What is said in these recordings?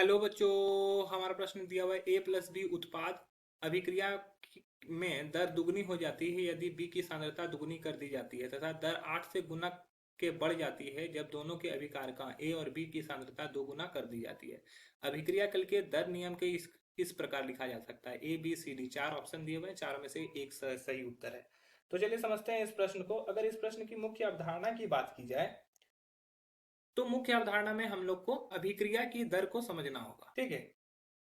Hello बच्चों, हमारा प्रश्न दिया हुआ है ए प्लस बी उत्पाद अभिक्रिया में दर दुगनी हो जाती है यदि बी की सांद्रता दुगनी कर दी जाती है तथा दर 8 से गुना के बढ़ जाती है जब दोनों के अभिकारकों ए और बी की सांद्रता दो गुना कर दी जाती है। अभिक्रिया कल के दर नियम के इस प्रकार लिखा जा सकता है। ए बी सी डी चार ऑप्शन दिए हुए हैं, चारों में से एक सही उत्तर है। तो चलिए समझते हैं इस प्रश्न को। अगर इस प्रश्न की मुख्य अवधारणा की बात की जाए तो मुख्य अवधारणा में हम लोग को अभिक्रिया की दर को समझना होगा। ठीक है,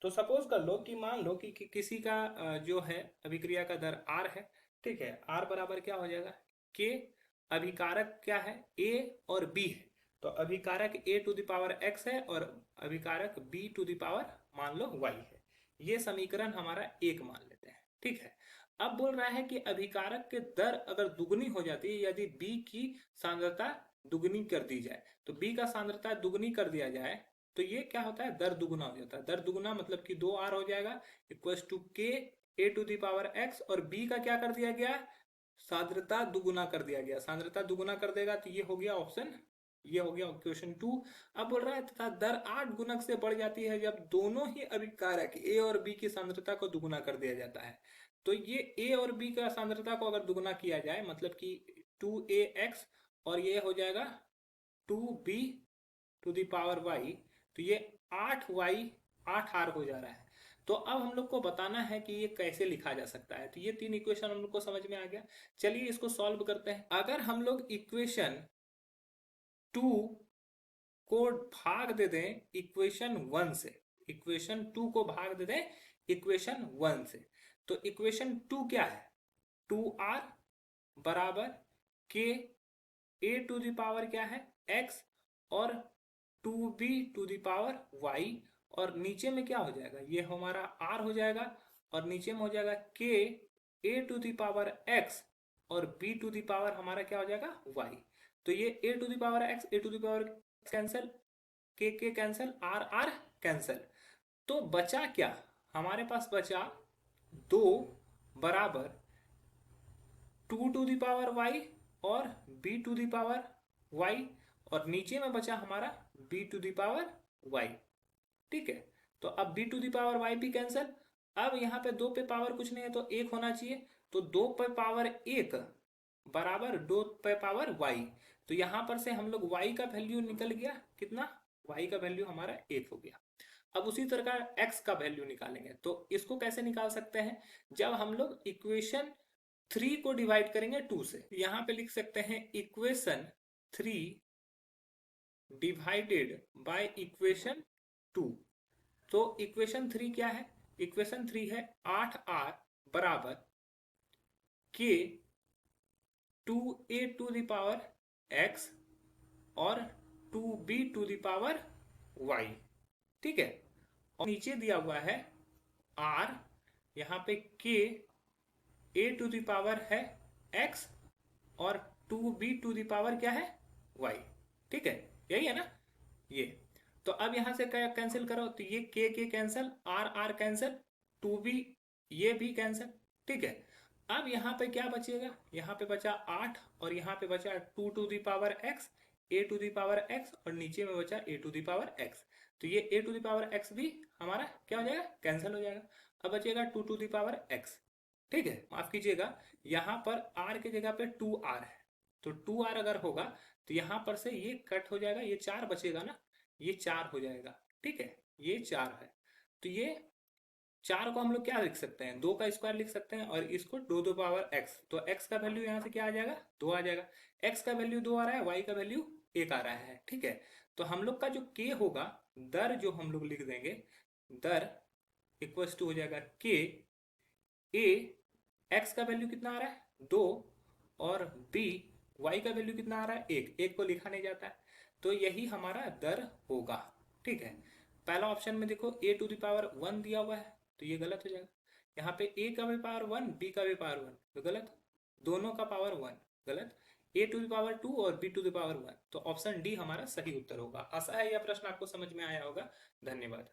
तो सपोज कर लो कि मान लो कि किसी का जो है अभिक्रिया का दर आर है। ठीक है, आर बराबर क्या हो जाएगा के, अभिकारक क्या है ए और बी है, तो अभिकारक ए टू द पावर एक्स है और अभिकारक बी टू द पावर मान लो वाई है। ये समीकरण हमारा एक मान लेते हैं। ठीक है, अब बोल रहा है कि अभिकारक के दर अगर दुगनी हो जाती है यदि बी की सांद्रता दुगनी कर दी जाए, तो बी का सांद्रता दुगनी कर दिया जाए तो ये क्या होता है, दर दुगुना हो जाता है। दर दुगुना मतलब कि 2r हो जाएगा इक्वल्स टू के ए टू द पावर एक्स, और b का क्या कर दिया गया, सांद्रता दुगुना कर दिया गया। सांद्रता दुगुना कर देगा तो ये हो गया ऑप्शन, ये हो गया क्वेश्चन 2। अब बोल रहा है तथा दर 8 गुणक से बढ़ जाती है जब दोनों ही अभिकारक ए और बी की सांद्रता को दुगुना कर दिया जाता है। तो ये ए और बी का सांद्रता को अगर दुगुना किया जाए मतलब कि 2ax और ये हो जाएगा 2b to the power Y, तो ये 8y 8r हो जा रहा है। तो अब हम लोग को बताना है कि ये कैसे लिखा जा सकता है। तो ये तीन इक्वेशन हम लोग को समझ में आ गया। चलिए इसको सॉल्व करते हैं। अगर हम लोग इक्वेशन 2 को भाग दे दें इक्वेशन 1 से, इक्वेशन 2 को भाग दे दें इक्वेशन 1 से, तो इक्वेशन 2 क्या है, 2r बराबर के ए टू द पावर क्या है x और 2b to the power y, और नीचे में क्या हो जाएगा, ये हमारा r हो जाएगा और नीचे में हो जाएगा k a to the power x और b टू द पावर हमारा क्या हो जाएगा y। तो ये a to the power x a to the power cancel, k cancel, r cancel, तो बचा क्या हमारे पास, बचा 2 बराबर 2 टू द पावर y और b to the power y, और नीचे में बचा हमारा b to the power y। ठीक है, तो अब b to the power y भी कैंसिल। अब यहाँ पे 2 पे पावर कुछ नहीं है तो 1 होना चाहिए, तो 2 पे पावर 1 बराबर 2 पे पावर y। तो यहाँ पर से हम लोग y का वैल्यू निकल गया कितना, y का वैल्यू हमारा 1 हो गया। अब उसी तरह x का वैल्यू निकालेंगे, तो इसको कैसे निकाल सकते हैं, जब हम लोग इक्वेशन 3 को डिवाइड करेंगे 2 से। यहाँ पे लिख सकते हैं इक्वेशन 3 डिवाइडेड बाय इक्वेशन 2। तो इक्वेशन 3 क्या है, इक्वेशन 3 है 8r बराबर के 2a to the power x और 2b to the power y। ठीक है, और नीचे दिया हुआ है r, यहाँ पे k a to the power है x और 2b टू द पावर क्या है y। ठीक है, यही है ना ये। तो अब यहाँ से क्या कैंसिल करो, तो ये के कैंसिल, r कैंसिल, 2b ये भी कैंसिल। ठीक है, अब यहाँ पे क्या बचेगा, यहाँ पे बचा 8 और यहाँ पे बचा 2 to the power x, a to the power x और नीचे में बचा a to the power x। तो ये a to the power x भी हमारा क्या हो जाएगा, कैंसिल हो जाएगा। अब बचेगा 2 टू द पावर x। ठीक है, माफ कीजिएगा, यहाँ पर r की जगह पे 2r है, तो 2r अगर होगा तो यहाँ पर से ये कट हो जाएगा, ये 4 बचेगा ना, ये 4 हो जाएगा। ठीक है, ये 4 है, तो ये 4 को हम लोग क्या लिख सकते हैं, 2 का स्क्वायर लिख सकते हैं और इसको 2 पावर x, तो x का वैल्यू यहाँ से क्या आ जाएगा 2 आ जाएगा। x का वैल्यू 2 आ रहा है, y का वैल्यू 1 आ रहा है। ठीक है, तो हम लोग का जो k होगा, दर जो हम लोग लिख देंगे, दर इक्वल्स टू हो जाएगा k a, x का वैल्यू कितना आ रहा है 2 और b y का वैल्यू कितना आ रहा है 1, 1 को लिखा नहीं जाता है, तो यही हमारा दर होगा। ठीक है, पहला ऑप्शन में देखो a टू द पावर 1 दिया हुआ है तो ये गलत हो जाएगा। यहाँ पे a का भी पावर 1 b का भी पावर 1 तो गलत, दोनों का पावर 1 गलत, a टू द पावर 2 और b टू द पावर 1, तो ऑप्शन डी हमारा सही उत्तर होगा। आशा है यह प्रश्न आपको समझ में आया होगा। धन्यवाद।